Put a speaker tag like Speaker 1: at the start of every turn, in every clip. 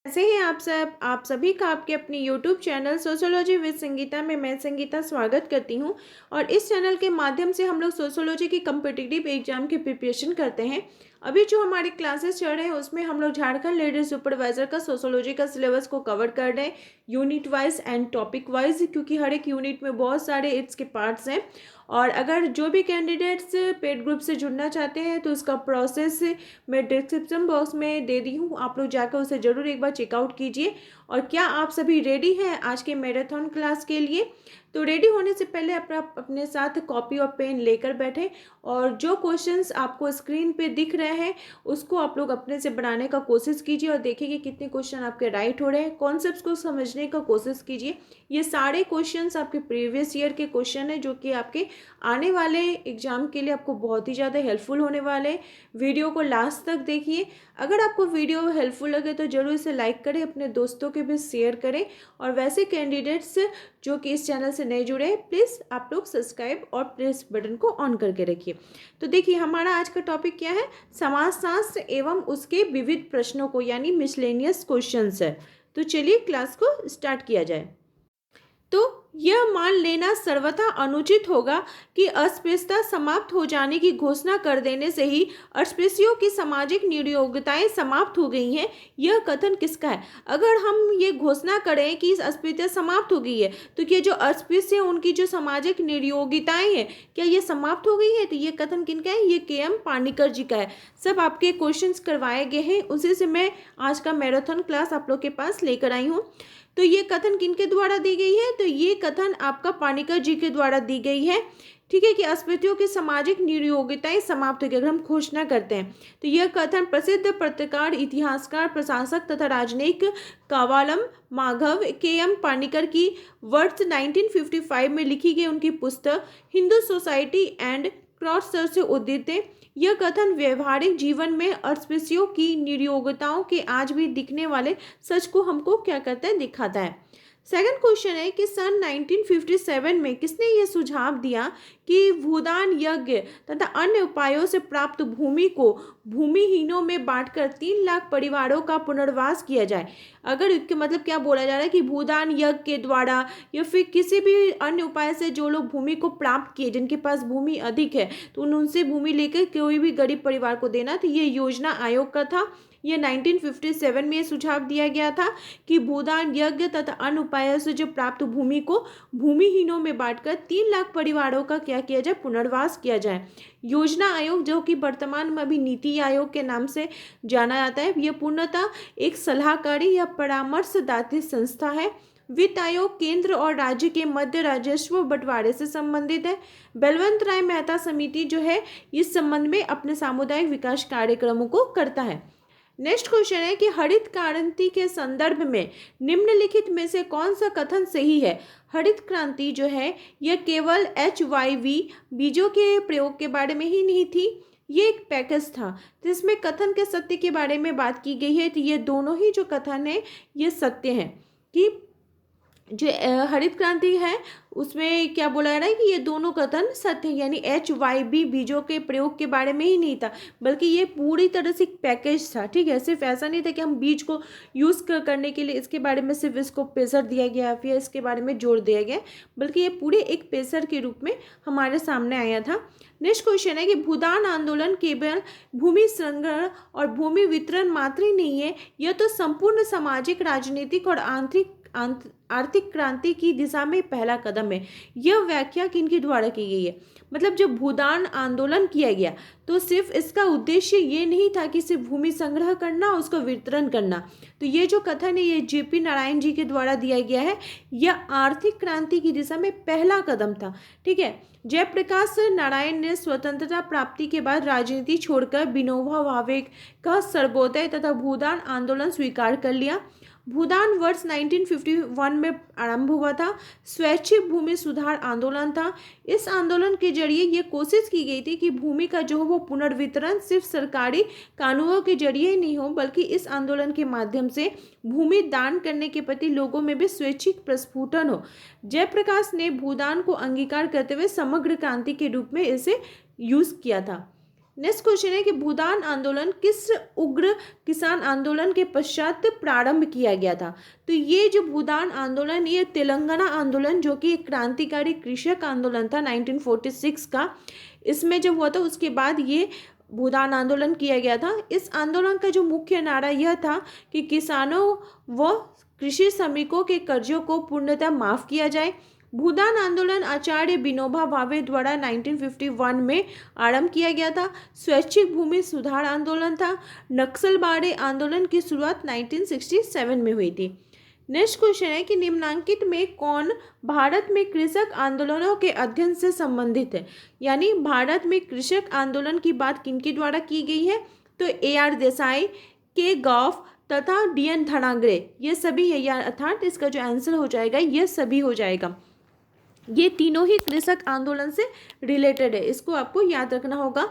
Speaker 1: कैसे हैं आप सभी का आपके अपने YouTube channel sociology with Sangeeta में मैं संगीता स्वागत करती हूं। और इस चैनल के माध्यम से हम लोग सोशियोलॉजी की कम्पिटिटिव एग्जाम की प्रिपरेशन करते हैं। अभी जो हमारे क्लासेस चल रहे हैं उसमें हम लोग झारखंड लेडी सुपरवाइजर का सोशियोलॉजी का सिलेबस को कवर कर रहे हैं, unit wise and topic wise, क्योंकि हर एक यूनिट में बहुत सारे इसके पार्ट्स हैं। और अगर जो भी कैंडिडेट्स पेड ग्रुप से जुड़ना चाहते हैं तो उसका प्रोसेस मैं डिस्क्रिप्शन बॉक्स में दे दी हूँ, आप लोग जाकर उसे ज़रूर एक बार चेकआउट कीजिए। और क्या आप सभी रेडी हैं आज के मैराथन क्लास के लिए? तो रेडी होने से पहले अपने साथ कॉपी और पेन लेकर बैठें और जो क्वेश्चंस आपको स्क्रीन पे दिख रहे हैं उसको आप लोग अपने से बनाने का कोशिश कीजिए और देखिए कि कितने क्वेश्चन आपके राइट हो रहे हैं। कॉन्सेप्ट्स को समझने का कोशिश कीजिए। ये सारे क्वेश्चंस आपके प्रीवियस ईयर के क्वेश्चन हैं जो कि आपके आने वाले एग्जाम के लिए आपको बहुत ही ज़्यादा हेल्पफुल होने वाले हैं। वीडियो को लास्ट तक देखिए। अगर आपको वीडियो हेल्पफुल लगे तो ज़रूर इसे लाइक करें, अपने दोस्तों के भी शेयर करें। और वैसे कैंडिडेट्स जो कि इस चैनल से नए जुड़े हैं, प्लीज़ आप लोग सब्सक्राइब और प्रेस बटन को ऑन करके रखिए। तो देखिए हमारा आज का टॉपिक क्या है, समाजशास्त्र एवं उसके विविध प्रश्नों को, यानी मिसलेनियस क्वेश्चंस है। तो चलिए क्लास को स्टार्ट किया जाए। तो यह मान लेना सर्वथा अनुचित होगा कि अस्पृश्यता समाप्त हो जाने की घोषणा कर देने से ही अस्पृश्यों की सामाजिक नियोग्यताएं समाप्त हो गई हैं। यह कथन किसका है? अगर हम ये घोषणा करें कि अस्पृश्यता समाप्त हो गई है तो ये जो अस्पृश्य हैं उनकी जो सामाजिक नियोग्यताएं हैं क्या ये समाप्त हो गई है? तो ये कथन किनका है? ये के.एम. पानिकर जी का है। सब आपके क्वेश्चंस करवाए गए हैं, उसी से मैं आज का मैराथन क्लास आप लोग के पास लेकर आई हूँ। तो ये कथन किनके द्वारा दी गई है? तो ये कथन आपका पानिकर जी के द्वारा दी गई है। ठीक है कि अस्पृश्यों की सामाजिक नियोग्यताएं समाप्त हो गई अगर हम घोषणा करते हैं तो यह कथन प्रसिद्ध पत्रकार, इतिहासकार, प्रशासक तथा राजनयिक कावालम माधव के.एम. पानिकर की वर्ष 1955 में लिखी गई उनकी पुस्तक हिंदू सोसाइटी एंड क्रॉस से उद्धृत है। यह कथन व्यवहारिक जीवन में अस्पृश्यों की नियोग्यताओं के आज भी दिखने वाले सच को हमको क्या करता है, दिखाता है। सेकंड क्वेश्चन है कि सन 1957 में किसने यह सुझाव दिया कि भूदान यज्ञ तथा अन्य उपायों से प्राप्त भूमि को भूमिहीनों में बांटकर 3 लाख परिवारों का पुनर्वास किया जाए। अगर इसके मतलब क्या बोला जा रहा है कि भूदान यज्ञ के द्वारा या फिर किसी भी अन्य उपाय से जो लोग भूमि को प्राप्त किए, जिनके पास भूमि अधिक है, तो उनसे भूमि लेकर कोई भी गरीब परिवार को देना। तो ये योजना आयोग का था। ये 1957 में सुझाव दिया गया था कि भूदान यज्ञ तथा अन्य उपायों से जो प्राप्त भूमि को भूमिहीनों में बांटकर 3 लाख परिवारों का क्या किया जाए, पुनर्वास किया जाए। योजना आयोग जो कि वर्तमान में अभी नीति आयोग के नाम से जाना जाता है, यह पूर्णतः एक सलाहकारी या परामर्शदात्री संस्था है। वित्त आयोग केंद्र और राज्य के मध्य राजस्व बंटवारे से संबंधित है। बलवंत राय मेहता समिति जो है इस संबंध में अपने सामुदायिक विकास कार्यक्रमों को करता है। नेक्स्ट क्वेश्चन है कि हरित क्रांति के संदर्भ में निम्नलिखित में से कौन सा कथन सही है? हरित क्रांति जो है यह केवल HYV बीजों के प्रयोग के बारे में ही नहीं थी, ये एक पैकेज था जिसमें कथन के सत्य के बारे में बात की गई है। तो ये दोनों ही जो कथन है ये सत्य है कि जो हरित क्रांति है उसमें क्या बोला जा रहा है कि ये दोनों कथन सत्य है, यानी HYV बीजों के प्रयोग के बारे में ही नहीं था, बल्कि ये पूरी तरह से एक पैकेज था। ठीक है, सिर्फ ऐसा नहीं था कि हम बीज को यूज़ करने के लिए इसके बारे में सिर्फ इसको प्रेशर दिया गया फिर इसके बारे में जोर दिया गया, बल्कि ये पूरे एक प्रेशर के रूप में हमारे सामने आया था। नेक्स्ट क्वेश्चन है कि भूदान आंदोलन केवल भूमि संग्रहण और भूमि वितरण मात्र ही नहीं है, यह तो संपूर्ण सामाजिक, राजनीतिक और आर्थिक क्रांति की दिशा में पहला कदम है। यह व्याख्या किनके द्वारा की गई है? मतलब जब भूदान आंदोलन किया गया तो सिर्फ इसका उद्देश्य ये नहीं था कि सिर्फ भूमि संग्रह करना, उसका वितरण करना। तो ये जो कथन है ये JP नारायण जी के द्वारा दिया गया है। यह आर्थिक क्रांति की दिशा में पहला कदम था। ठीक है, जयप्रकाश नारायण ने स्वतंत्रता प्राप्ति के बाद राजनीति छोड़कर विनोबा भावे का सर्वोदय तथा भूदान आंदोलन स्वीकार कर लिया। भूदान वर्ष 1951 में आरंभ हुआ था। स्वैच्छिक भूमि सुधार आंदोलन था। इस आंदोलन के जरिए ये कोशिश की गई थी कि भूमि का जो वो पुनर्वितरण सिर्फ सरकारी कानूनों के जरिए ही नहीं हो, बल्कि इस आंदोलन के माध्यम से भूमि दान करने के प्रति लोगों में भी स्वैच्छिक प्रस्फुटन हो। जयप्रकाश ने भूदान को अंगीकार करते हुए समग्र क्रांति के रूप में इसे यूज किया था। नेक्स्ट क्वेश्चन है कि भूदान आंदोलन किस उग्र किसान आंदोलन के पश्चात प्रारंभ किया गया था। तो ये जो भूदान आंदोलन, ये तेलंगाना आंदोलन जो कि एक क्रांतिकारी कृषक आंदोलन था 1946 का, इसमें जब हुआ था उसके बाद ये भूदान आंदोलन किया गया था। इस आंदोलन का जो मुख्य नारा यह था कि किसानों व कृषि श्रमिकों के कर्जों को पूर्णतः माफ किया जाए। भूदान आंदोलन आचार्य विनोबा भावे द्वारा 1951 में आरंभ किया गया था। स्वैच्छिक भूमि सुधार आंदोलन था। नक्सलबाड़ी आंदोलन की शुरुआत 1967 में हुई थी। नेक्स्ट क्वेश्चन है कि निम्नांकित में कौन भारत में कृषक आंदोलनों के अध्ययन से संबंधित है। यानी भारत में कृषक आंदोलन की बात किनके द्वारा की गई है। तो AR देसाई, के गॉफ तथा DN धनागरे, ये सभी है, या अर्थात इसका जो आंसर हो जाएगा ये सभी हो जाएगा। ये तीनों ही कृषक आंदोलन से रिलेटेड है, इसको आपको याद रखना होगा।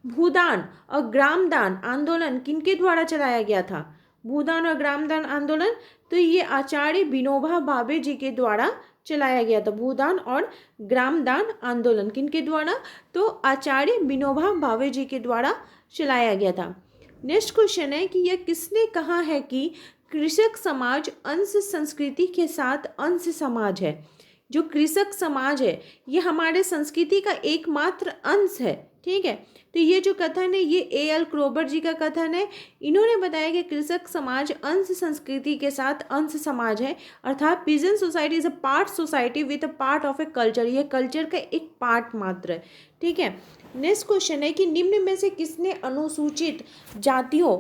Speaker 1: भूदान और ग्रामदान आंदोलन किनके द्वारा चलाया गया था। भूदान और ग्रामदान आंदोलन, तो ये आचार्य विनोबा भावे जी के द्वारा चलाया गया था। भूदान और ग्रामदान आंदोलन किनके द्वारा, तो आचार्य विनोबा भावे जी के द्वारा चलाया गया था। नेक्स्ट क्वेश्चन है कि यह किसने कहा है कि कृषक समाज अंश संस्कृति के साथ अंश समाज है। जो कृषक समाज है ये हमारे संस्कृति का एकमात्र अंश है, ठीक है। तो ये जो कथन है ये AL क्रोबर जी का कथन है। इन्होंने बताया कि कृषक समाज अंश संस्कृति के साथ अंश समाज है, अर्थात pigeon society is a part society with a part of a culture. ये कल्चर का एक पार्ट मात्र है, ठीक है। नेक्स्ट क्वेश्चन है कि निम्न में से किसने अनुसूचित जातियों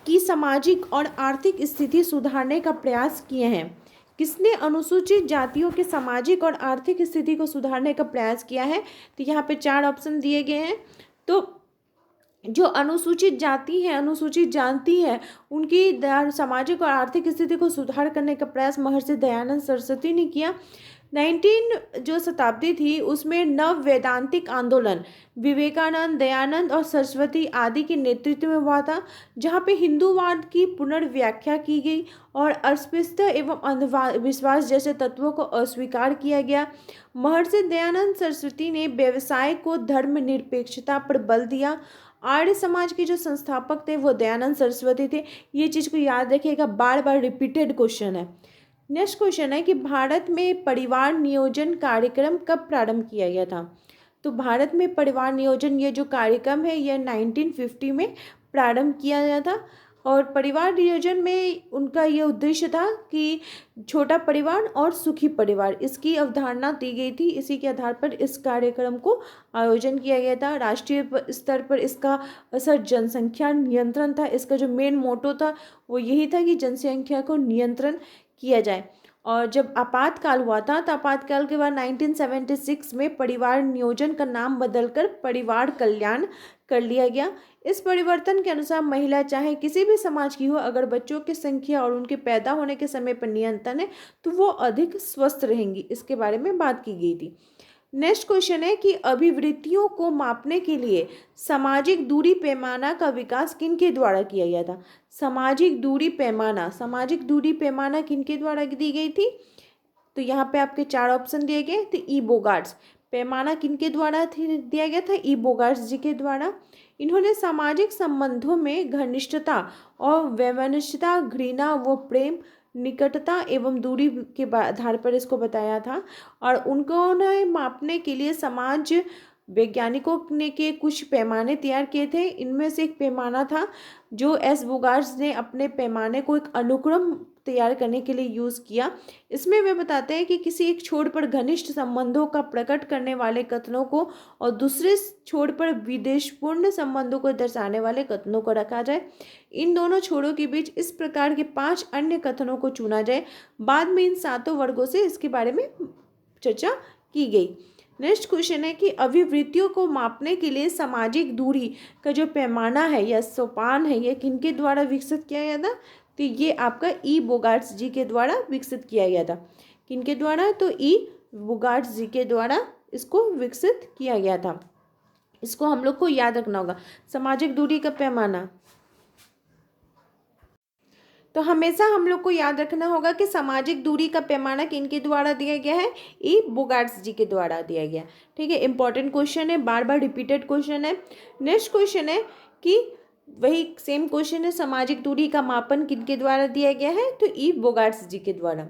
Speaker 1: की सामाजिक और आर्थिक स्थिति सुधारने का प्रयास किए हैं। किसने अनुसूचित जातियों के सामाजिक और आर्थिक स्थिति को सुधारने का प्रयास किया है। तो यहाँ पे 4 ऑप्शन दिए गए हैं। तो जो अनुसूचित जाति है, अनुसूचित जाति है, उनकी सामाजिक और आर्थिक स्थिति को सुधार करने का प्रयास महर्षि दयानंद सरस्वती ने किया। 19 जो शताब्दी थी उसमें नव वेदांतिक आंदोलन विवेकानंद, दयानंद और सरस्वती आदि के नेतृत्व में हुआ था, जहाँ पे हिंदूवाद की पुनर्व्याख्या की गई और अस्पृश्यता एवं अंधविश्वास जैसे तत्वों को अस्वीकार किया गया। महर्षि दयानंद सरस्वती ने व्यवसाय को धर्मनिरपेक्षता पर बल दिया। आर्य समाज के जो संस्थापक थे वो दयानंद सरस्वती थे। ये चीज़ को याद रखिएगा, बार बार रिपीटेड क्वेश्चन है। नेक्स्ट क्वेश्चन है कि भारत में परिवार नियोजन कार्यक्रम कब प्रारंभ किया गया था। तो भारत में परिवार नियोजन ये जो कार्यक्रम है यह 1950 में प्रारंभ किया गया था। और परिवार नियोजन में उनका ये उद्देश्य था कि छोटा परिवार और सुखी परिवार, इसकी अवधारणा दी गई थी। इसी के आधार पर इस कार्यक्रम को आयोजन किया गया था। राष्ट्रीय स्तर पर इसका असर जनसंख्या नियंत्रण था। इसका जो मेन मोटो था वो यही था कि जनसंख्या को नियंत्रण किया जाए। और जब आपातकाल हुआ था तो आपातकाल के बाद 1976 में परिवार नियोजन का नाम बदलकर परिवार कल्याण कर लिया गया। इस परिवर्तन के अनुसार महिला चाहे किसी भी समाज की हो, अगर बच्चों की संख्या और उनके पैदा होने के समय पर नियंत्रण है तो वो अधिक स्वस्थ रहेंगी, इसके बारे में बात की गई थी। नेक्स्ट क्वेश्चन है कि अभिवृत्तियों को मापने के लिए सामाजिक दूरी पैमाना का विकास किनके द्वारा किया गया था। सामाजिक दूरी पैमाना किनके द्वारा दी गई थी। तो यहाँ पे आपके 4 ऑप्शन दिए गए। तो ई बोगार्ट्स पैमाना किनके द्वारा दिया गया था, ई बोगार्ट्स जी के द्वारा। इन्होंने सामाजिक संबंधों में घनिष्ठता और वैमनस्यता, घृणा व प्रेम, निकटता एवं दूरी के आधार पर इसको बताया था। और उन्होंने मापने के लिए समाज वैज्ञानिकों ने के कुछ पैमाने तैयार किए थे। इनमें से एक पैमाना था जो एस बोगार्ट्स ने अपने पैमाने को एक अनुक्रम तैयार करने के लिए यूज़ किया। इसमें वे बताते हैं कि किसी एक छोर पर घनिष्ठ संबंधों का प्रकट करने वाले कथनों को और दूसरे छोर पर विदेशपूर्ण संबंधों को दर्शाने वाले कथनों को रखा जाए। इन दोनों छोरों के बीच इस प्रकार के 5 अन्य कथनों को चुना जाए। बाद में इन 7 वर्गों से इसके बारे में चर्चा की गई। नेक्स्ट क्वेश्चन है कि अभिवृत्तियों को मापने के लिए सामाजिक दूरी का जो पैमाना है या सोपान है यह किनके द्वारा विकसित किया गया था। तो ये आपका ई बोगार्ट्स जी के द्वारा विकसित किया गया था। किनके द्वारा, तो ई बोगार्ट्स जी के द्वारा इसको विकसित किया गया था। इसको हम लोग को याद रखना होगा, सामाजिक दूरी का पैमाना। तो हमेशा हम लोग को याद रखना होगा कि सामाजिक दूरी का पैमाना किनके द्वारा दिया गया है, ई बोगार्ट्स जी के द्वारा दिया गया। ठीक है, इंपॉर्टेंट क्वेश्चन है, बार बार रिपीटेड क्वेश्चन है। नेक्स्ट क्वेश्चन है कि वही सेम क्वेश्चन है, सामाजिक दूरी का मापन किनके द्वारा दिया गया है, तो ई बोगार्ट्स जी के द्वारा।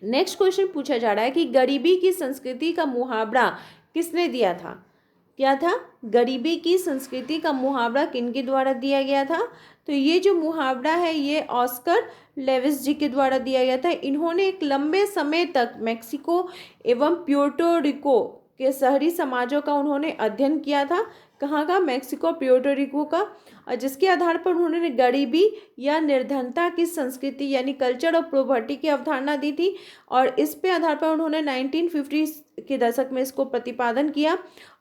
Speaker 1: नेक्स्ट क्वेश्चन पूछा जा रहा है कि गरीबी की संस्कृति का मुहावरा किसने दिया था। क्या था, गरीबी की संस्कृति का मुहावरा किनके द्वारा दिया गया था, तो ये जो मुहावरा है ये ऑस्कर लेविस जी के द्वारा दिया गया था। इन्होंने एक लंबे समय तक मेक्सिको एवं प्यूर्टो रिको के शहरी समाजों का उन्होंने अध्ययन किया था। कहाँ का, मेक्सिको प्यूर्टो रिको का, और जिसके आधार पर उन्होंने गरीबी या निर्धनता की संस्कृति यानी कल्चर ऑफ पॉवर्टी की अवधारणा दी थी, और इस पे आधार पर उन्होंने 1950 के दशक में इसको प्रतिपादन किया।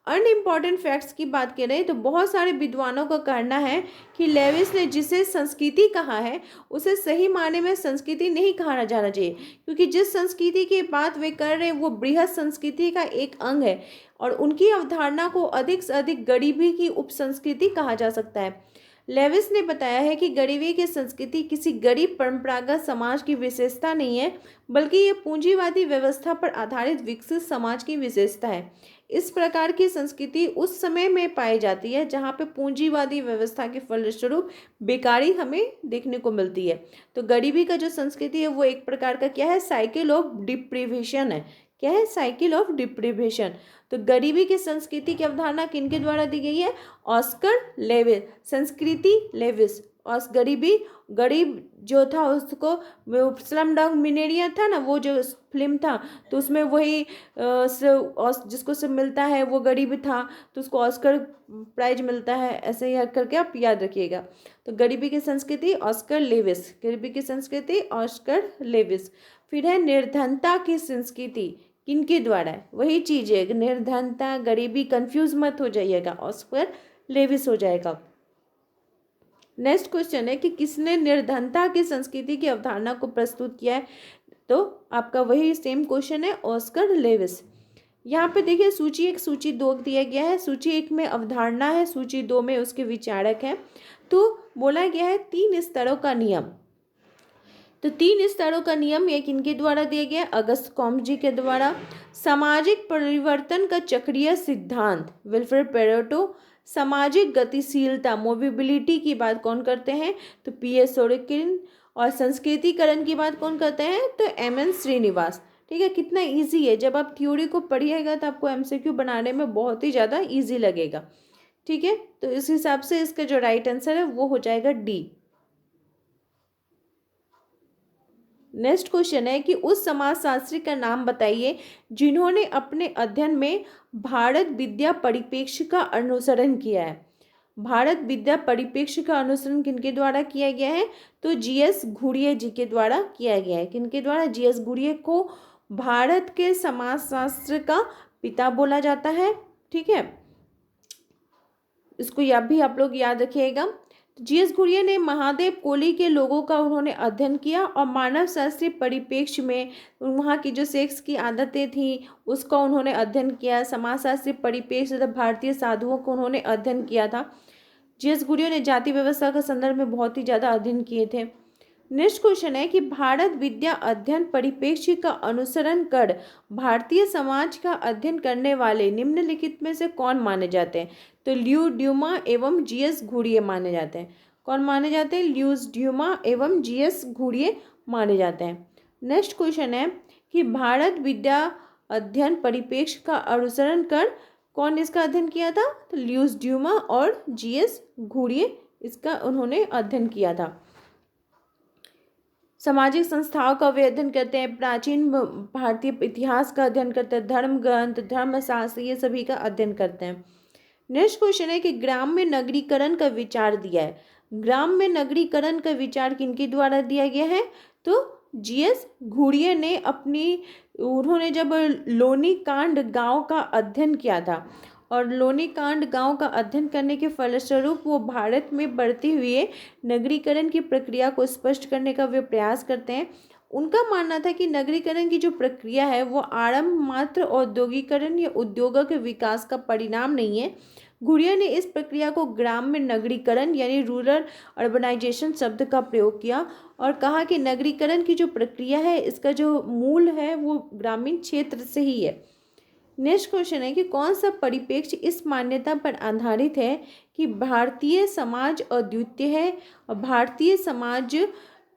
Speaker 1: अनइम्पॉर्टेंट फैक्ट्स की बात करें तो बहुत सारे विद्वानों का कहना है कि लेविस ने जिसे संस्कृति कहा है उसे सही मायने में संस्कृति नहीं कहा जाना चाहिए, क्योंकि जिस संस्कृति की बात वे कर रहे हैं वो बृहद संस्कृति का एक अंग है, और उनकी अवधारणा को अधिक से अधिक गरीबी की उपसंस्कृति कहा जा सकता है। लेविस ने बताया है कि गरीबी की संस्कृति किसी गरीब परंपरागत समाज की विशेषता नहीं है, बल्कि ये पूंजीवादी व्यवस्था पर आधारित विकसित समाज की विशेषता है। इस प्रकार की संस्कृति उस समय में पाई जाती है जहाँ पे पूंजीवादी व्यवस्था के फलस्वरूप बेकारी हमें देखने को मिलती है। तो गरीबी का जो संस्कृति है वो एक प्रकार का क्या है, साइकिल ऑफ डिप्रीवेशन है। क्या है, साइकिल ऑफ डिप्रीवेशन। तो गरीबी की संस्कृति की अवधारणा किनके द्वारा दी गई है, ऑस्कर लेविस, संस्कृति लेविस। और गरीबी, गरीब जो था उसको, स्लम डॉग मिलेनियर था ना वो जो फिल्म था, तो उसमें वही जिसको सब मिलता है वो गरीब था तो उसको ऑस्कर प्राइज मिलता है, ऐसे ही करके आप याद रखिएगा। तो गरीबी की संस्कृति ऑस्कर लेविस, गरीबी की संस्कृति ऑस्कर लेविस। फिर है निर्धनता की संस्कृति, किनके द्वारा है, वही चीज़ है, निर्धनता गरीबी, कंफ्यूज मत हो जाइएगा, ऑस्कर लेविस हो जाएगा। नेक्स्ट क्वेश्चन है कि किसने निर्धनता की संस्कृति की अवधारणा को प्रस्तुत किया है, तो आपका वही सेम क्वेश्चन है, ऑस्कर लेविस। यहाँ पे देखिए सूची 1 सूची 2 दिया गया है। सूची 1 में अवधारणा है, सूची 2 में उसके विचारक हैं। तो बोला गया है 3 स्तरों का नियम। तो 3 स्तरों का नियम ये किनके द्वारा दिया गया है, अगस्त कॉम्टे के द्वारा। सामाजिक परिवर्तन का चक्रीय सिद्धांत, विल्फ्रेड पेरेटो। सामाजिक गतिशीलता, मोबिलिटी की बात कौन करते हैं, तो पीएस सोरेकिन। और संस्कृतिकरण की बात कौन करते हैं, तो एमएन श्रीनिवास। ठीक है, कितना इजी है, जब आप थ्योरी को पढ़िएगा तो आपको एमसीक्यू बनाने में बहुत ही ज़्यादा इजी लगेगा। ठीक है, तो इस हिसाब से इसका जो राइट आंसर है वो हो जाएगा डी। नेक्स्ट क्वेश्चन है कि उस समाजशास्त्री का नाम बताइए जिन्होंने अपने अध्ययन में भारत विद्या परिप्रेक्ष्य का अनुसरण किया है। भारत विद्या परिप्रेक्ष्य का अनुसरण किनके द्वारा किया गया है, तो जीएस घुरिये जी के द्वारा किया गया है। किनके द्वारा, जीएस घुरिये को भारत के समाजशास्त्र का पिता बोला जाता है। ठीक है, इसको यह भी आप लोग याद रखिएगा। जीएस घुरिये ने महादेव कोली के लोगों का उन्होंने अध्ययन किया और मानव शास्त्रीय परिप्रेक्ष्य में वहाँ की जो सेक्स की आदतें थी उसका उन्होंने अध्ययन किया। समाजशास्त्रीय परिप्रेक्ष्य तथा भारतीय साधुओं को उन्होंने अध्ययन किया था। जीएस घुरिये ने जाति व्यवस्था के संदर्भ में बहुत ही ज़्यादा अध्ययन किए थे। नेक्स्ट क्वेश्चन है कि भारत विद्या अध्ययन परिप्रेक्ष्य का अनुसरण कर भारतीय समाज का अध्ययन करने वाले निम्नलिखित में से कौन माने जाते हैं, तो ल्यू ड्यूमा एवं जीएस घुरिये माने जाते हैं। कौन माने जाते हैं, ल्यूस ड्यूमा एवं जीएस घुरिये माने जाते हैं। नेक्स्ट क्वेश्चन है कि भारत विद्या अध्ययन परिप्रेक्ष्य का अनुसरण कर कौन इसका अध्ययन किया था, तो ल्यूस ड्यूमा और जीएस घुरिये इसका उन्होंने अध्ययन किया था। सामाजिक संस्थाओं का वे अध्ययन करते हैं, प्राचीन भारतीय इतिहास का अध्ययन करते हैं, धर्म ग्रंथ, धर्मशास्त्र, ये सभी का अध्ययन करते हैं। नेक्स्ट क्वेश्चन है कि ग्राम्य नगरीकरण का विचार दिया है। ग्राम्य नगरीकरण का विचार किनके द्वारा दिया गया है, तो जीएस घुरिये ने उन्होंने जब लोनी कांड गांव का अध्ययन किया था और लोनी कांड गांव का अध्ययन करने के फलस्वरूप वो भारत में बढ़ती हुई नगरीकरण की प्रक्रिया को स्पष्ट करने का वे प्रयास करते हैं। उनका मानना था कि नगरीकरण की जो प्रक्रिया है वो आरंभ मात्र औद्योगिकरण या उद्योगों के विकास का परिणाम नहीं है, घुरिया ने इस प्रक्रिया को ग्राम्य नगरीकरण यानी रूरल अर्बनाइजेशन शब्द का प्रयोग किया और कहा कि नगरीकरण की जो प्रक्रिया है इसका जो मूल है वो ग्रामीण क्षेत्र से ही है। नेक्स्ट क्वेश्चन है कि कौन सा परिप्रेक्ष्य इस मान्यता पर आधारित है कि भारतीय समाज अद्वितीय है और भारतीय समाज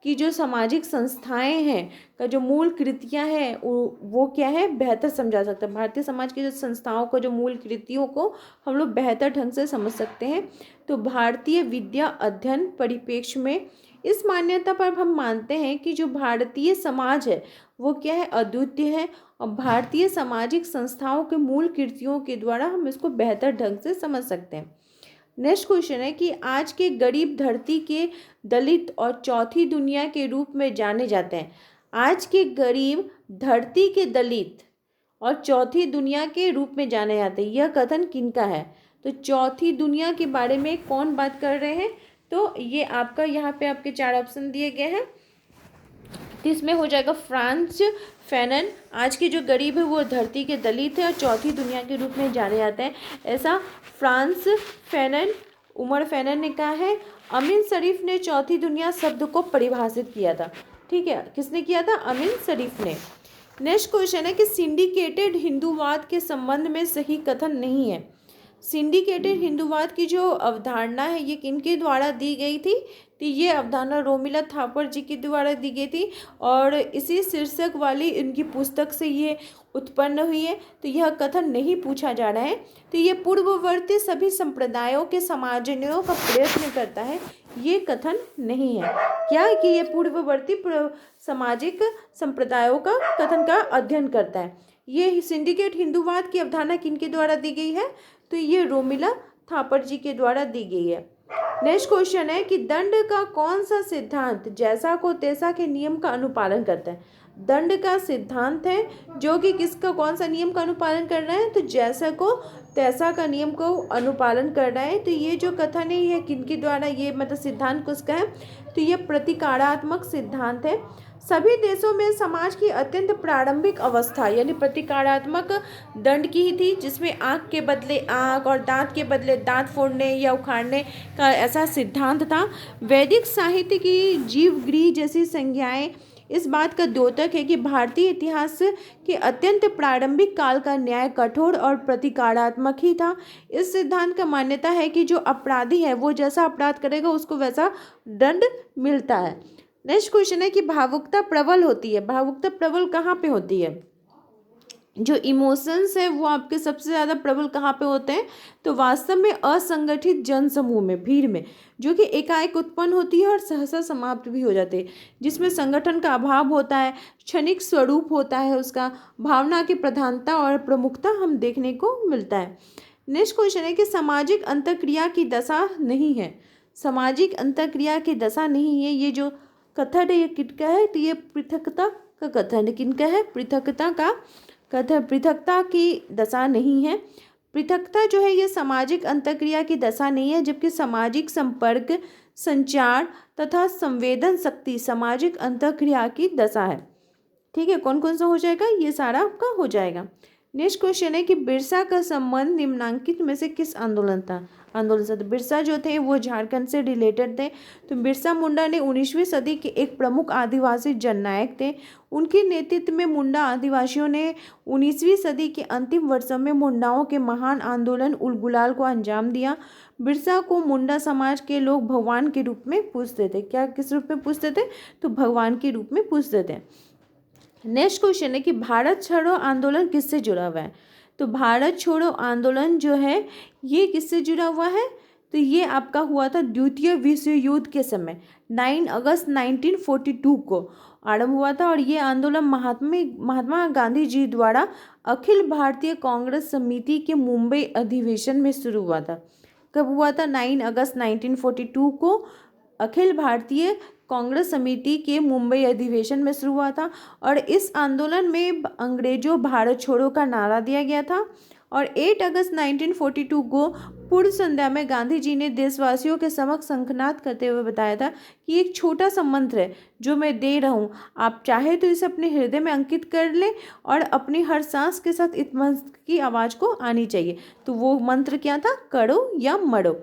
Speaker 1: की जो सामाजिक संस्थाएं हैं का जो मूल कृतियां हैं वो क्या है, बेहतर समझा सकता है। भारतीय समाज की जो संस्थाओं को जो मूल कृतियों को हम लोग बेहतर ढंग से समझ सकते हैं। तो भारतीय विद्या अध्ययन परिप्रेक्ष्य में इस मान्यता पर हम मानते हैं कि जो भारतीय समाज है वो क्या है, अद्वितीय है और भारतीय सामाजिक संस्थाओं के मूल कृतियों के द्वारा हम इसको बेहतर ढंग से समझ सकते हैं। नेक्स्ट क्वेश्चन है कि आज के गरीब धरती के दलित और चौथी दुनिया के रूप में जाने जाते हैं। आज के गरीब धरती के दलित और चौथी दुनिया के रूप में जाने जाते हैं, यह कथन किनका है? तो चौथी दुनिया के बारे में कौन बात कर रहे हैं? तो ये आपका यहाँ पे आपके 4 ऑप्शन दिए गए हैं। तो इसमें हो जाएगा फ्रांस फैनन। आज के जो गरीब है वो धरती के दलित है और चौथी दुनिया के रूप में जाने जाते हैं, ऐसा फ्रांस फैनन, उमर फैनन ने कहा है। अमीन शरीफ ने चौथी दुनिया शब्द को परिभाषित किया था। ठीक है, किसने किया था? अमीन शरीफ ने। नेक्स्ट क्वेश्चन है कि सिंडिकेटेड हिंदूवाद के संबंध में सही कथन नहीं है। सिंडिकेटेड हिंदूवाद की जो अवधारणा है ये किनके द्वारा दी गई थी? तो ये अवधारणा रोमिला थापर जी के द्वारा दी गई थी और इसी शीर्षक वाली इनकी पुस्तक से ये उत्पन्न हुई है। तो यह कथन नहीं पूछा जा रहा है। तो ये पूर्ववर्ती सभी संप्रदायों के समाजनियों का प्रयत्न करता है, ये कथन नहीं है। क्या कि ये पूर्ववर्ती सामाजिक संप्रदायों का कथन का अध्ययन करता है। ये सिंडिकेट हिंदूवाद की अवधारणा किनके द्वारा दी गई है? तो ये रोमिला थापर जी के द्वारा दी गई है। नेक्स्ट क्वेश्चन है कि दंड का कौन सा सिद्धांत जैसा को तैसा के नियम का अनुपालन करता है? दंड का सिद्धांत है जो कि किसका कौन सा नियम का अनुपालन कर रहा है? तो जैसा को तैसा का नियम को अनुपालन कर रहा है। तो ये जो कथन है ये किनके द्वारा, ये मतलब सिद्धांत किसका है? तो ये प्रतिकारात्मक सिद्धांत है। सभी देशों में समाज की अत्यंत प्रारंभिक अवस्था यानी प्रतिकारात्मक दंड की ही थी, जिसमें आंख के बदले आंख और दांत के बदले दांत फोड़ने या उखाड़ने का ऐसा सिद्धांत था। वैदिक साहित्य की जीवगृह जैसी संज्ञाएं इस बात का द्योतक है कि भारतीय इतिहास के अत्यंत प्रारंभिक काल का न्याय कठोर और प्रतिकारात्मक ही था। इस सिद्धांत का मान्यता है कि जो अपराधी है वो जैसा अपराध करेगा उसको वैसा दंड मिलता है। नेक्स्ट क्वेश्चन है कि भावुकता प्रबल होती है। भावुकता प्रबल कहाँ पे होती है? जो इमोशंस है वो आपके सबसे ज़्यादा प्रबल कहाँ पे होते हैं? तो वास्तव में असंगठित जन समूह में, भीड़ में, जो कि एकाएक उत्पन्न होती है और सहसा समाप्त भी हो जाती है, जिसमें संगठन का अभाव होता है, क्षणिक स्वरूप होता है उसका, भावना की प्रधानता और प्रमुखता हम देखने को मिलता है। नेक्स्ट क्वेश्चन है कि सामाजिक अंतःक्रिया की दशा नहीं है। सामाजिक अंतःक्रिया की दशा नहीं है, ये जो कथन है ये किनका है? तो ये पृथकता का कथन है। किनका है? पृथकता का कथन। पृथकता की दशा नहीं है। पृथकता जो है ये सामाजिक अंतःक्रिया की दशा नहीं है, जबकि सामाजिक संपर्क, संचार तथा संवेदन शक्ति सामाजिक अंतःक्रिया की दशा है। ठीक है, कौन कौन सा हो जाएगा? ये सारा आपका हो जाएगा। नेक्स्ट क्वेश्चन है कि बिरसा का संबंध निम्नांकित में से किस आंदोलन से? तो बिरसा जो थे वो झारखंड से रिलेटेड थे। तो बिरसा मुंडा ने 19वीं सदी के एक प्रमुख आदिवासी जननायक थे। उनके नेतृत्व में मुंडा आदिवासियों ने 19वीं सदी के अंतिम वर्षों में मुंडाओं के महान आंदोलन उलगुलाल को अंजाम दिया। बिरसा को मुंडा समाज के लोग भगवान के रूप में पूजते थे। क्या किस रूप में पूजते थे? तो भगवान के रूप में पूजते थे। नेक्स्ट क्वेश्चन है कि भारत छोड़ो आंदोलन किससे जुड़ा हुआ है? तो भारत छोड़ो आंदोलन जो है ये किससे जुड़ा हुआ है? तो ये आपका हुआ था द्वितीय विश्व युद्ध के समय 9 अगस्त 1942 को आरंभ हुआ था और ये आंदोलन महात्मा गांधी जी द्वारा अखिल भारतीय कांग्रेस समिति के मुंबई अधिवेशन में शुरू हुआ था। कब हुआ था? 9 अगस्त 1942 को अखिल भारतीय कांग्रेस समिति के मुंबई अधिवेशन में शुरू हुआ था और इस आंदोलन में अंग्रेजों भारत छोड़ो का नारा दिया गया था और 8 अगस्त 1942 को पूर्व संध्या में गांधी जी ने देशवासियों के समक्ष शंखनाद करते हुए बताया था कि एक छोटा सा मंत्र है जो मैं दे रहा हूँ, आप चाहे तो इसे अपने हृदय में अंकित कर लें और अपनी हर सांस के साथ इस मंत्र की आवाज़ को आनी चाहिए। तो वो मंत्र क्या था? करो या मरो।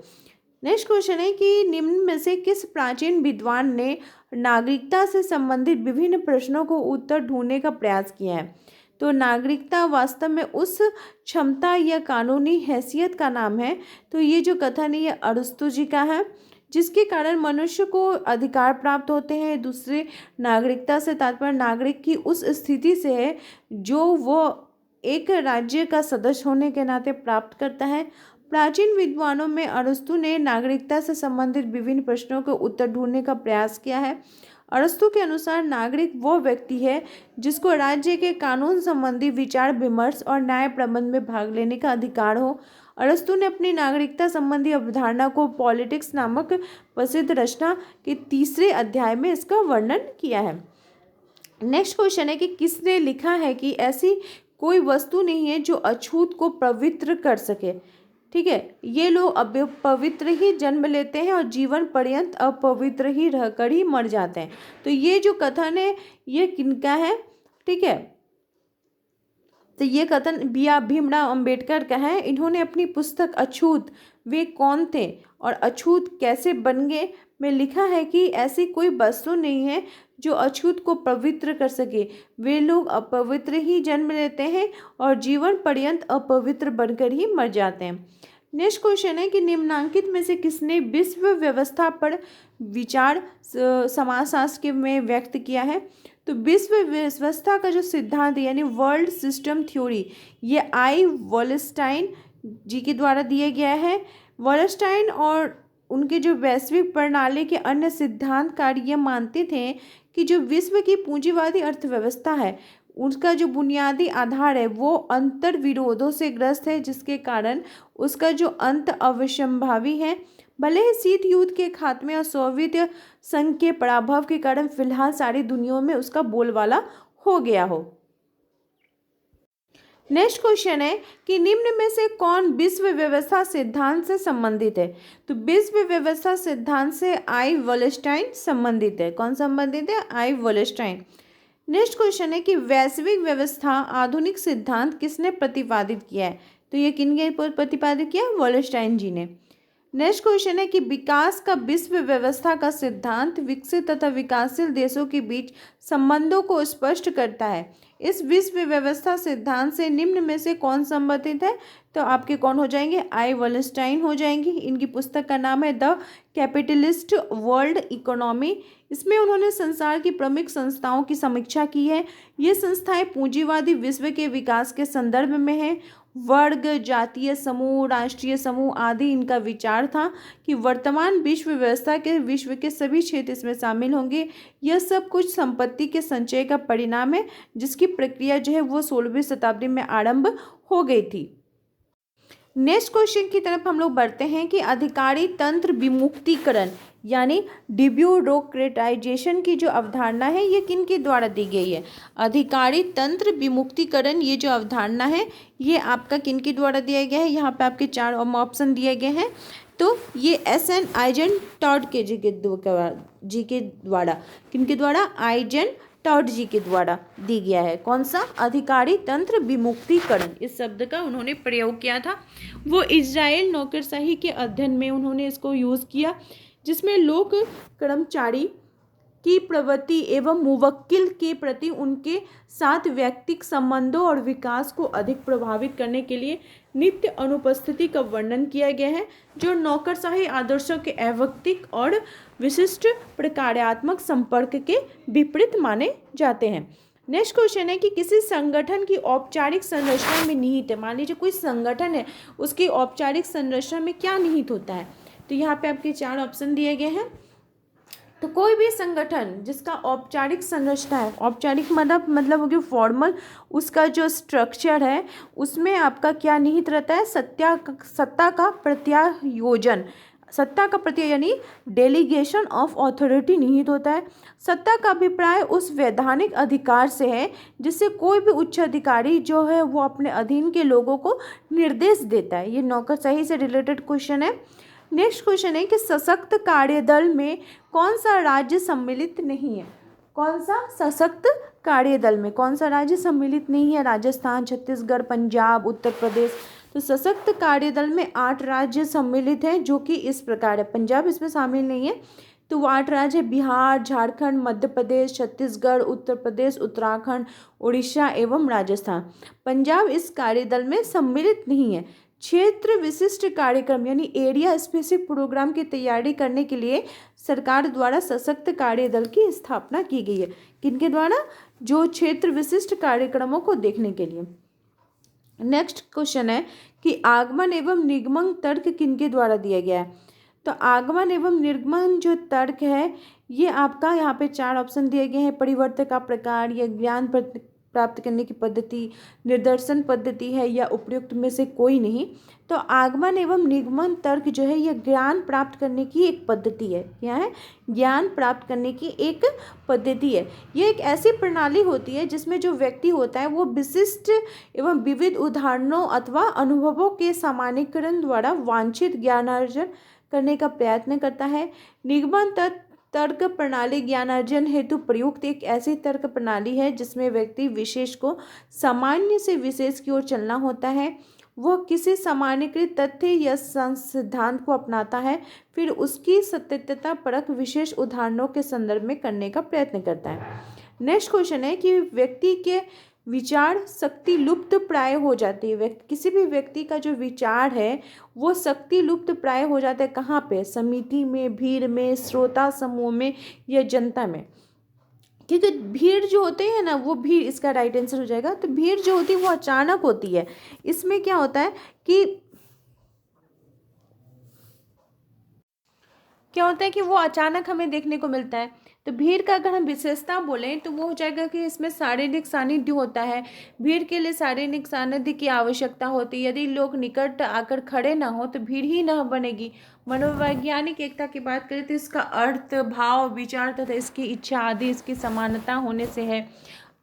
Speaker 1: नेक्स्ट क्वेश्चन है कि निम्न में से किस प्राचीन विद्वान ने नागरिकता से संबंधित विभिन्न प्रश्नों को उत्तर ढूंढने का प्रयास किया है? तो नागरिकता वास्तव में उस क्षमता या कानूनी हैसियत का नाम है। तो ये जो कथन है ये अरस्तु जी का है, जिसके कारण मनुष्य को अधिकार प्राप्त होते हैं। दूसरे, नागरिकता से तात्पर्य नागरिक की उस स्थिति से है जो वो एक राज्य का सदस्य होने के नाते प्राप्त करता है। प्राचीन विद्वानों में अरस्तु ने नागरिकता से संबंधित विभिन्न प्रश्नों के उत्तर ढूंढने का प्रयास किया है। अरस्तु के अनुसार नागरिक वो व्यक्ति है जिसको राज्य के कानून संबंधी विचार विमर्श और न्याय प्रबंध में भाग लेने का अधिकार हो। अरस्तु ने अपनी नागरिकता संबंधी अवधारणा को पॉलिटिक्स नामक प्रसिद्ध रचना के 3 अध्याय में इसका वर्णन किया है। नेक्स्ट क्वेश्चन है कि किसने लिखा है कि ऐसी कोई वस्तु नहीं है जो अछूत को पवित्र कर सके। ठीक है, ये लोग अपवित्र ही जन्म लेते हैं और जीवन पर्यंत अपवित्र ही रहकर ही मर जाते हैं। तो ये जो कथन है ये किनका है? ठीक है, तो ये कथन भीमराव अंबेडकर का है। इन्होंने अपनी पुस्तक अछूत वे कौन थे और अछूत कैसे बन गए में लिखा है कि ऐसी कोई वस्तु नहीं है जो अछूत को पवित्र कर सके, वे लोग अपवित्र ही जन्म लेते हैं और जीवन पर्यंत अपवित्र बनकर ही मर जाते हैं। नेक्स्ट क्वेश्चन है कि निम्नांकित में से किसने विश्व व्यवस्था पर विचार समाजशास्त्र में व्यक्त किया है? तो विश्व व्यवस्था का जो सिद्धांत यानी वर्ल्ड सिस्टम थ्योरी ये आई वॉलस्टाइन जी के द्वारा दिया गया है। वॉलस्टाइन और उनके जो वैश्विक प्रणाली के अन्य सिद्धांतकार ये मानते थे कि जो विश्व की पूंजीवादी अर्थव्यवस्था है उसका जो बुनियादी आधार है वो अंतर विरोधों से ग्रस्त है, जिसके कारण उसका जो अंत अवश्यंभावी है। भले ही शीत युद्ध के खात्मे और सोवियत संघ के पराभव के कारण फिलहाल सारी दुनिया में उसका बोलबाला हो गया हो। नेक्स्ट क्वेश्चन है कि निम्न में से कौन विश्व व्यवस्था सिद्धांत से संबंधित है? तो विश्व व्यवस्था सिद्धांत से आई वॉलस्टाइन संबंधित है। कौन संबंधित है? आई वॉलस्टाइन। नेक्स्ट क्वेश्चन है कि वैश्विक व्यवस्था आधुनिक सिद्धांत किसने प्रतिपादित किया है? तो ये किनने प्रतिपादित किया? वॉलस्टाइन जी ने। नेक्स्ट क्वेश्चन है कि विकास का विश्व व्यवस्था का सिद्धांत विकसित तथा विकासशील देशों के बीच संबंधों को स्पष्ट करता है। इस विश्व व्यवस्था सिद्धांत से निम्न में से कौन संबंधित है? तो आपके कौन हो जाएंगे? आई वॉलस्टाइन हो जाएंगी। इनकी पुस्तक का नाम है द कैपिटलिस्ट वर्ल्ड इकोनॉमी। इसमें उन्होंने संसार की प्रमुख संस्थाओं की समीक्षा की है। ये संस्थाएं पूंजीवादी विश्व के विकास के संदर्भ में हैं। वर्ग, जातीय समूह, राष्ट्रीय समूह आदि इनका विचार था कि वर्तमान विश्व व्यवस्था के विश्व के सभी क्षेत्र इसमें शामिल होंगे। यह सब कुछ संपत्ति के संचय का परिणाम है, जिसकी प्रक्रिया जो है वो 16वीं शताब्दी में आरंभ हो गई थी। नेक्स्ट क्वेश्चन की तरफ हम लोग बढ़ते हैं कि अधिकारी तंत्र विमुक्तिकरण यानी डिब्यूरोक्रेटाइजेशन की जो अवधारणा है ये किन के द्वारा दी गई है? अधिकारी तंत्र विमुक्तिकरण ये जो अवधारणा है ये आपका किन के द्वारा दिया गया है? यहाँ पे आपके 4 ऑप्शन दिए गए हैं। तो ये SN आइजन टॉड के जी के द्वारा किन के द्वारा? आइजन टॉड जी के द्वारा दी गया है। कौन सा? अधिकारी तंत्र विमुक्तिकरण इस शब्द का उन्होंने प्रयोग किया था। वो इजराइल नौकरशाही के अध्ययन में उन्होंने इसको यूज़ किया, जिसमें लोक कर्मचारी की प्रवृत्ति एवं मुवक्किल के प्रति उनके साथ व्यक्तिगत संबंधों और विकास को अधिक प्रभावित करने के लिए नित्य अनुपस्थिति का वर्णन किया गया है, जो नौकरशाही आदर्शों के अवैयक्तिक और विशिष्ट प्रकार्यात्मक संपर्क के विपरीत माने जाते हैं। नेक्स्ट क्वेश्चन है कि किसी संगठन की औपचारिक संरचना में निहित है। मान लीजिए कोई संगठन है, उसकी औपचारिक संरचना में क्या निहित होता है? तो यहाँ पे आपके 4 ऑप्शन दिए गए हैं। तो कोई भी संगठन जिसका औपचारिक संरचना है, औपचारिक मतलब होगी फॉर्मल, उसका जो स्ट्रक्चर है उसमें आपका क्या निहित रहता है? सत्ता का प्रत्यायोजन, सत्ता का प्रत्यय यानी डेलीगेशन ऑफ अथॉरिटी निहित होता है। सत्ता का अभिप्राय उस वैधानिक अधिकार से है जिससे कोई भी उच्च अधिकारी जो है वो अपने अधीन के लोगों को निर्देश देता है। ये नौकरशाही से रिलेटेड क्वेश्चन है। नेक्स्ट क्वेश्चन है कि सशक्त कार्यदल में कौन सा राज्य सम्मिलित नहीं है। कौन सा सशक्त कार्यदल में कौन सा राज्य सम्मिलित नहीं है? राजस्थान, छत्तीसगढ़, पंजाब, उत्तर प्रदेश। तो सशक्त कार्यदल में 8 राज्य सम्मिलित हैं, जो कि इस प्रकार है। पंजाब इसमें शामिल नहीं है, तो वो 8 राज्य बिहार, झारखंड, मध्य प्रदेश, छत्तीसगढ़, उत्तर प्रदेश, उत्तराखंड, उड़ीसा एवं राजस्थान। पंजाब इस कार्यदल में सम्मिलित नहीं है। क्षेत्र विशिष्ट कार्यक्रम यानी एरिया स्पेसिफिक प्रोग्राम की तैयारी करने के लिए सरकार द्वारा सशक्त कार्यदल की स्थापना की गई है। किनके द्वारा? जो क्षेत्र विशिष्ट कार्यक्रमों को देखने के लिए। नेक्स्ट क्वेश्चन है कि आगमन एवं निगमन तर्क किनके द्वारा दिया गया है। तो आगमन एवं निर्गमन जो तर्क है ये आपका यहाँ पे 4 ऑप्शन दिए गए हैं। परिवर्तन का प्रकार, या ज्ञान प्राप्त करने की पद्धति, निर्दर्शन पद्धति है, या उपयुक्त में से कोई नहीं। तो आगमन एवं निगमन तर्क जो है ये ज्ञान प्राप्त करने की एक पद्धति है। क्या है? ज्ञान प्राप्त करने की एक पद्धति है। ये एक ऐसी प्रणाली होती है जिसमें जो व्यक्ति होता है वो विशिष्ट एवं विविध उदाहरणों अथवा अनुभवों के सामान्यीकरण द्वारा वांछित ज्ञानार्जन करने का प्रयत्न करता है। निगमन तर्क प्रणाली ज्ञानार्जन हेतु प्रयुक्त एक ऐसी तर्क प्रणाली है जिसमें व्यक्ति विशेष को सामान्य से विशेष की ओर चलना होता है। वह किसी सामान्यीकृत तथ्य या सिद्धांत को अपनाता है, फिर उसकी सत्यता परख विशेष उदाहरणों के संदर्भ में करने का प्रयत्न करता है। नेक्स्ट क्वेश्चन है कि व्यक्ति के विचार शक्ति लुप्त प्राय हो जाती है। किसी भी व्यक्ति का जो विचार है वो शक्ति लुप्त प्राय हो जाता है। कहाँ पे? समिति में, भीड़ में, श्रोता समूह में, या जनता में। क्योंकि भीड़ जो होते हैं ना, वो भीड़ इसका राइट आंसर हो जाएगा। तो भीड़ जो होती है वो अचानक होती है। इसमें क्या होता है कि वो अचानक हमें देखने को मिलता है। तो भीड़ का अगर हम विशेषता बोलें तो वो हो जाएगा कि इसमें शारीरिक सानिध्य होता है। भीड़ के लिए शारीरिक सानिध्य की आवश्यकता होती है। यदि लोग निकट आकर खड़े ना हो तो भीड़ ही ना बनेगी। मनोवैज्ञानिक एकता की बात करें तो इसका अर्थ, भाव, विचार तथा इसकी इच्छा आदि इसकी समानता होने से है।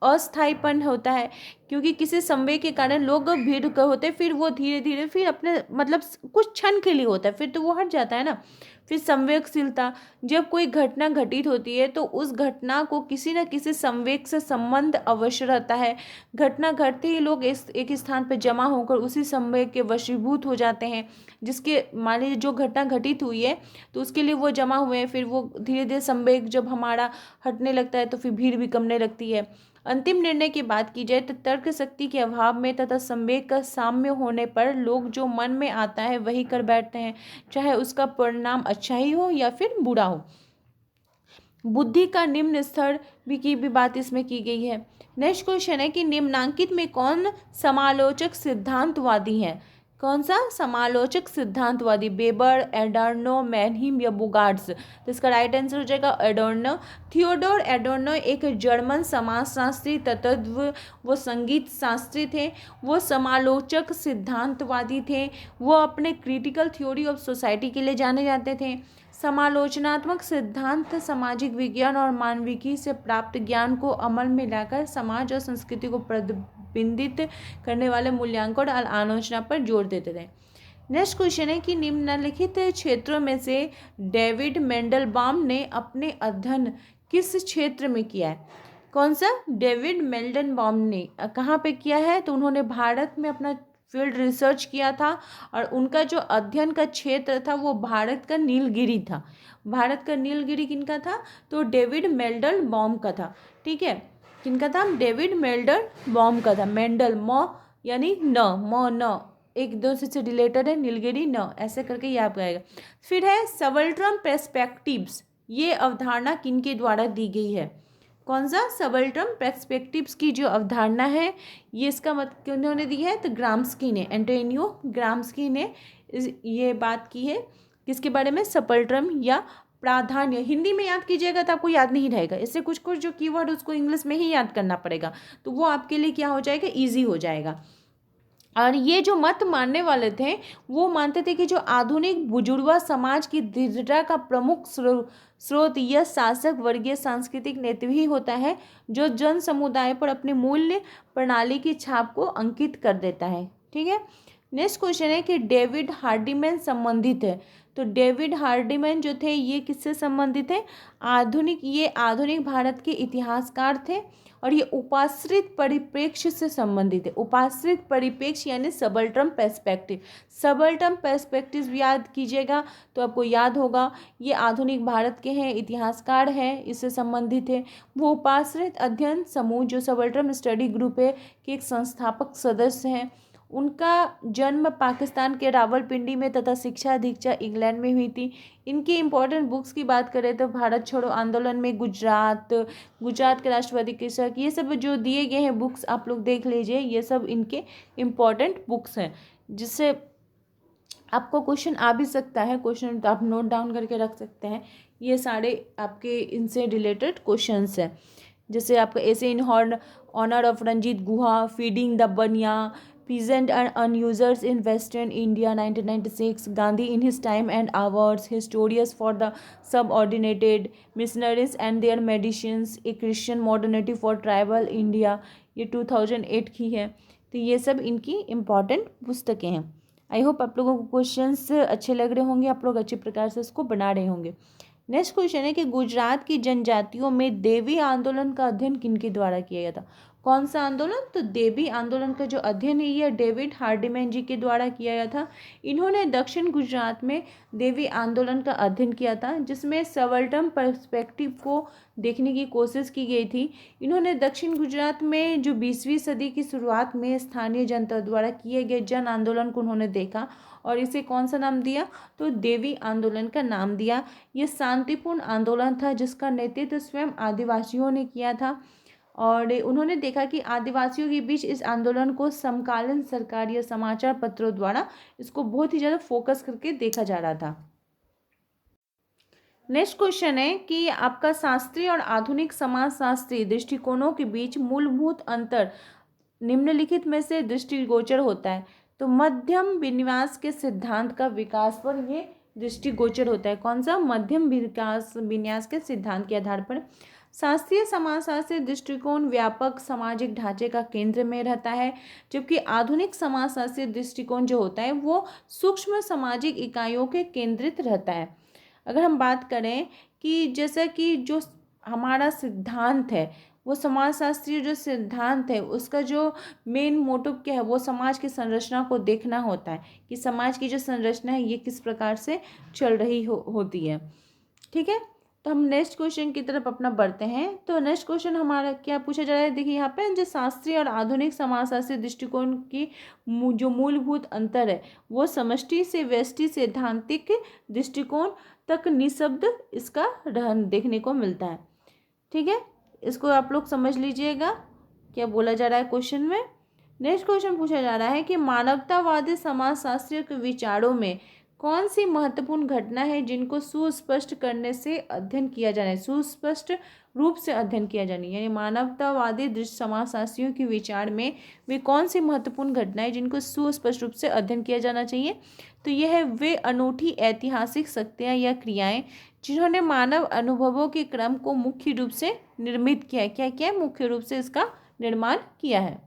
Speaker 1: अस्थायीपन होता है क्योंकि किसी संवेग के कारण लोग भीड़ का होते हैं, फिर वो धीरे धीरे फिर अपने मतलब कुछ क्षण के लिए होता है, फिर तो वो हट जाता है ना। फिर संवेगशीलता, जब कोई घटना घटित होती है तो उस घटना को किसी न किसी संवेग से संबंध अवश्य रहता है। घटना घटते ही लोग एक स्थान पर जमा होकर उसी संवेग के वशीभूत हो जाते हैं। जिसके मान लीजिए जो घटना घटित हुई है तो उसके लिए वो जमा हुए हैं, फिर वो धीरे धीरे संवेग जब हमारा हटने लगता है तो फिर भीड़ भी कमने लगती है। अंतिम निर्णय की बात की जाए तो तर्क शक्ति के अभाव में तथा संवेग का साम्य होने पर लोग जो मन में आता है वही कर बैठते हैं, चाहे उसका परिणाम अच्छा ही हो या फिर बुरा हो। बुद्धि का निम्न स्तर की भी बात इसमें की गई है। नेक्स्ट क्वेश्चन है कि निम्नांकित में कौन समालोचक सिद्धांतवादी है। कौन सा समालोचक सिद्धांतवादी? बेबर, एडॉर्नो, मैनहीम या बुगार्ड्स। तो इसका राइट आंसर हो जाएगा एडॉर्नो। थियोडोर एडॉर्नो एक जर्मन समाजशास्त्री, तत्व वो संगीत शास्त्री थे। वो समालोचक सिद्धांतवादी थे। वो अपने क्रिटिकल थ्योरी ऑफ सोसाइटी के लिए जाने जाते थे। समालोचनात्मक सिद्धांत सामाजिक विज्ञान और मानविकी से प्राप्त ज्ञान को अमल में लाकर समाज और संस्कृति को प्रतिबिंबित करने वाले मूल्यांकन और आलोचना पर जोर देते थे। नेक्स्ट क्वेश्चन है कि निम्नलिखित क्षेत्रों में से डेविड मेंडलबाम ने अपने अध्ययन किस क्षेत्र में किया है। कौन सा? डेविड मेंडलबाम ने कहाँ पे किया है? तो उन्होंने भारत में अपना फील्ड रिसर्च किया था और उनका जो अध्ययन का क्षेत्र था वो भारत का नीलगिरी था। भारत का नीलगिरी किनका था? तो डेविड मेंडलबाम का था। ठीक है, किनका था? डेविड मेंडलबाम का था। मेंडल मो यानी न एक दूसरे से रिलेटेड है, नीलगिरी न, ऐसे करके ये आपका आएगा। फिर है सबल्ट्रम पर्सपेक्टिव्स। ये अवधारणा किनके द्वारा दी गई है? कौन सा? सबल्ट्रम पर्सपेक्टिव्स की जो अवधारणा है ये इसका मतलब किन्होंने दी है? तो ग्राम्स्की ने, एंटोनियो ग्राम्स्की ने ये बात की है। किसके बारे में? सबल्ट्रम या प्राधान्य। हिंदी में याद कीजिएगा तो आपको याद नहीं रहेगा। इससे कुछ कुछ जो कीवर्ड उसको इंग्लिश में ही याद करना पड़ेगा, तो वो आपके लिए क्या हो जाएगा? ईजी हो जाएगा। और ये जो मत मानने वाले थे वो मानते थे कि जो आधुनिक बुजुर्गा समाज की दृढ़ता का प्रमुख स्रोत यह शासक वर्गीय सांस्कृतिक नेतृत्व ही होता है, जो जन समुदाय पर अपनी मूल्य प्रणाली की छाप को अंकित कर देता है। ठीक है। नेक्स्ट क्वेश्चन है कि डेविड हार्डीमैन संबंधित है। तो डेविड हार्डीमैन जो थे ये किससे संबंधित है? ये आधुनिक भारत के इतिहासकार थे और ये उपाश्रित परिप्रेक्ष्य से संबंधित है। उपाश्रित परिप्रेक्ष्य यानी सबल्टर्म पर्सपेक्टिव। सबल्टर्म पर्सपेक्टिव याद कीजिएगा तो आपको याद होगा ये आधुनिक भारत के हैं, इतिहासकार हैं, इससे संबंधित है। वो उपाश्रित अध्ययन समूह जो सबल्टर्म स्टडी ग्रुप है के एक संस्थापक सदस्य हैं। उनका जन्म पाकिस्तान के रावलपिंडी में तथा शिक्षा दीक्षा इंग्लैंड में हुई थी। इनकी इम्पोर्टेंट बुक्स की बात करें तो भारत छोड़ो आंदोलन में गुजरात के राष्ट्रवादी कृषक, ये सब जो दिए गए हैं बुक्स आप लोग देख लीजिए, ये सब इनके इम्पोर्टेंट बुक्स हैं जिससे आपको क्वेश्चन आ भी सकता है। क्वेश्चन तो आप नोट डाउन करके रख सकते हैं। ये सारे आपके इनसे रिलेटेड क्वेश्चंस हैं। जैसे आपका ऐसे in honour of Ranjit Guha, feeding the Bania, peasant and unusers in Western India 1996, Gandhi in his time and hours, Historians for the subordinated, Missionaries and their medicines, A Christian Modernity for Tribal India, ये 2008 की है। तो ये सब इनकी important पुस्तकें हैं। I hope आप लोगों को क्वेश्चंस अच्छे लग रहे होंगे, आप लोग अच्छे प्रकार से इसको बना रहे होंगे। नेक्स्ट क्वेश्चन है कि गुजरात की जनजातियों में देवी आंदोलन का अध्ययन किनके द्वारा किया गया था? कौन सा आंदोलन? तो देवी आंदोलन का जो अध्ययन है यह डेविड हार्डीमैन जी के द्वारा किया गया था। इन्होंने दक्षिण गुजरात में देवी आंदोलन का अध्ययन किया था जिसमें सबल्टर्म पर्सपेक्टिव को देखने की कोशिश की गई थी। इन्होंने दक्षिण गुजरात में जो 20वीं सदी की शुरुआत में स्थानीय जनता द्वारा किए गए जन आंदोलन को उन्होंने देखा और इसे कौन सा नाम दिया? तो देवी आंदोलन का नाम दिया। ये शांतिपूर्ण आंदोलन था जिसका नेतृत्व स्वयं आदिवासियों ने किया था और उन्होंने देखा कि आदिवासियों के बीच इस आंदोलन को समकालीन सरकार या समाचार पत्रों द्वारा इसको बहुत ही ज़्यादा फोकस करके देखा जा रहा था। नेक्स्ट क्वेश्चन है कि आपका शास्त्रीय और आधुनिक समाजशास्त्रीय दृष्टिकोणों के बीच मूलभूत अंतर निम्नलिखित में से दृष्टिगोचर होता है। तो मध्यम विन्यास के सिद्धांत का विकास पर ये दृष्टिगोचर होता है। कौन सा? मध्यम विन्यास के सिद्धांत के आधार पर। शास्त्रीय समाजशास्त्री दृष्टिकोण व्यापक सामाजिक ढांचे का केंद्र में रहता है, जबकि आधुनिक समाजशास्त्री दृष्टिकोण जो होता है वो सूक्ष्म सामाजिक इकाइयों के केंद्रित रहता है। अगर हम बात करें कि जैसा कि जो हमारा सिद्धांत है वो समाजशास्त्रीय जो सिद्धांत है उसका जो मेन मोटिव क्या है वो समाज की संरचना को देखना होता है कि समाज की जो संरचना है ये किस प्रकार से चल रही होती है। ठीक है। तो हम नेक्स्ट क्वेश्चन की तरफ अपना बढ़ते हैं। तो नेक्स्ट क्वेश्चन हमारा क्या पूछा जा रहा है? देखिए यहाँ पे जो शास्त्रीय और आधुनिक समाजशास्त्री दृष्टिकोण की जो मूलभूत अंतर है वो समष्टि से व्यष्टि सैद्धांतिक दृष्टिकोण तक निःशब्द इसका देखने को मिलता है। ठीक है, इसको आप लोग समझ लीजिएगा क्या बोला जा रहा है क्वेश्चन में। नेक्स्ट क्वेश्चन पूछा जा रहा है कि मानवतावादी समाजशास्त्रियों के विचारों में कौन सी महत्वपूर्ण घटना है जिनको सुस्पष्ट करने से अध्ययन किया जाना है, सुस्पष्ट रूप से अध्ययन किया जाना है। यानी मानवतावादी दृष्टि समाजशास्त्रियों के विचार में वे कौन सी महत्वपूर्ण घटनाएं जिनको सुस्पष्ट रूप से अध्ययन किया जाना चाहिए? तो यह है वे अनूठी ऐतिहासिक शक्तियाँ या क्रियाएं जिन्होंने मानव अनुभवों के क्रम को मुख्य रूप से निर्मित किया है। क्या क्या मुख्य रूप से इसका निर्माण किया है।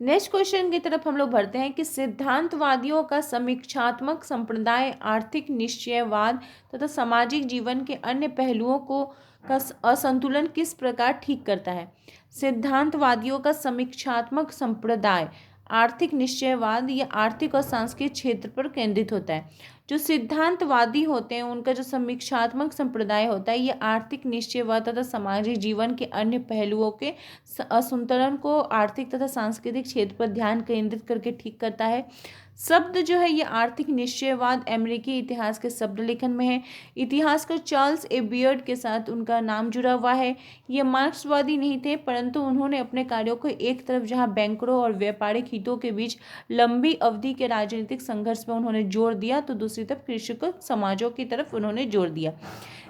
Speaker 1: नेक्स्ट क्वेश्चन की तरफ हम लोग बढ़ते हैं कि सिद्धांतवादियों का समीक्षात्मक संप्रदाय आर्थिक निश्चयवाद तथा सामाजिक जीवन के अन्य पहलुओं को का असंतुलन किस प्रकार ठीक करता है। सिद्धांतवादियों का समीक्षात्मक संप्रदाय आर्थिक निश्चयवाद या आर्थिक और सांस्कृतिक क्षेत्र पर केंद्रित होता है। जो सिद्धांतवादी होते हैं उनका जो समीक्षात्मक संप्रदाय होता है ये आर्थिक निश्चयवाद तथा सामाजिक जीवन के अन्य पहलुओं के असंतुलन को आर्थिक तथा सांस्कृतिक क्षेत्र पर ध्यान केंद्रित करके ठीक करता है। शब्द जो है ये आर्थिक निश्चयवाद अमेरिकी इतिहास के शब्द लेखन में है। इतिहासकार चार्ल्स ए बियर्ड के साथ उनका नाम जुड़ा हुआ है। ये मार्क्सवादी नहीं थे परंतु उन्होंने अपने कार्यों को एक तरफ जहां बैंकरों और व्यापारिक हितों के बीच लंबी अवधि के राजनीतिक संघर्ष में उन्होंने जोर दिया तो दूसरी तरफ कृषक समाजों की तरफ उन्होंने जोर दिया।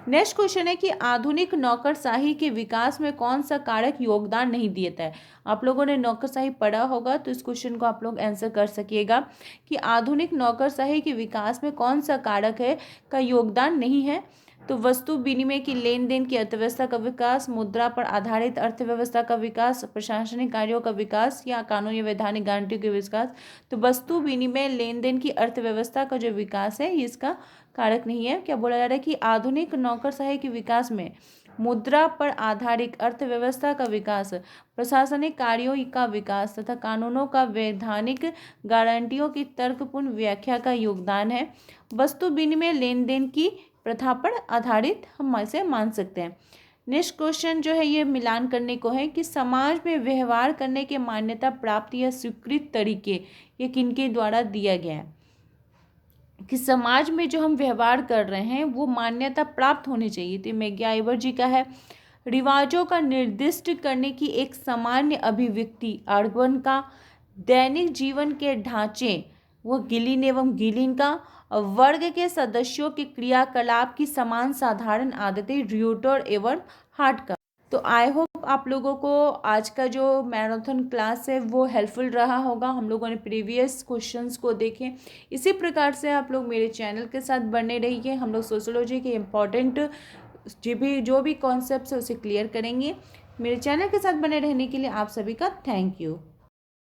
Speaker 1: नेक्स्ट क्वेश्चन है कि आधुनिक नौकरशाही के विकास में कौन सा कारक योगदान नहीं देता है। आप लोगों ने नौकरशाही पढ़ा होगा तो इस क्वेश्चन को आप लोग आंसर कर सकिएगा कि आधुनिक नौकरशाही के विकास में कौन सा कारक है का योगदान नहीं है। तो वस्तु विनिमय की लेन देन की अर्थव्यवस्था का विकास, मुद्रा पर आधारित अर्थव्यवस्था का विकास, प्रशासनिक कार्यों का विकास या कानूनी वैधानिक गारंटियों के विकास। तो वस्तु विनिमय लेन देन की अर्थव्यवस्था का जो विकास है इसका कारक नहीं है। क्या बोला जा रहा है कि आधुनिक नौकरशाही के विकास में मुद्रा पर आधारित अर्थव्यवस्था का विकास, प्रशासनिक कार्यों का विकास तथा कानूनों का वैधानिक गारंटियों की तर्कपूर्ण व्याख्या का योगदान है। वस्तु विनिमय लेन देन की प्रथा पर आधारित हम इसे मान सकते हैं। नेक्स्ट क्वेश्चन जो है ये मिलान करने को है कि समाज में व्यवहार करने के मान्यता प्राप्त या स्वीकृत तरीके ये किनके द्वारा दिया गया है। कि समाज में जो हम व्यवहार कर रहे हैं वो मान्यता प्राप्त होनी चाहिए। तो मैग्याइवर जी का है। रिवाजों का निर्दिष्ट करने की एक सामान्य अभिव्यक्ति अर्बन का, दैनिक जीवन के ढांचे वो गिलिन एवं गिलिन का, वर्ग के सदस्यों के क्रियाकलाप की समान साधारण आदतें र्यूटर एवं हार्ट का। तो आई होप आप लोगों को आज का जो मैराथन क्लास है वो हेल्पफुल रहा होगा। हम लोगों ने प्रीवियस क्वेश्चंस को देखे। इसी प्रकार से आप लोग मेरे चैनल के साथ बने रहिए। हम लोग सोशियोलॉजी के इम्पॉर्टेंट जो भी कॉन्सेप्ट्स है उसे क्लियर करेंगे। मेरे चैनल के साथ बने रहने के लिए आप सभी का थैंक यू।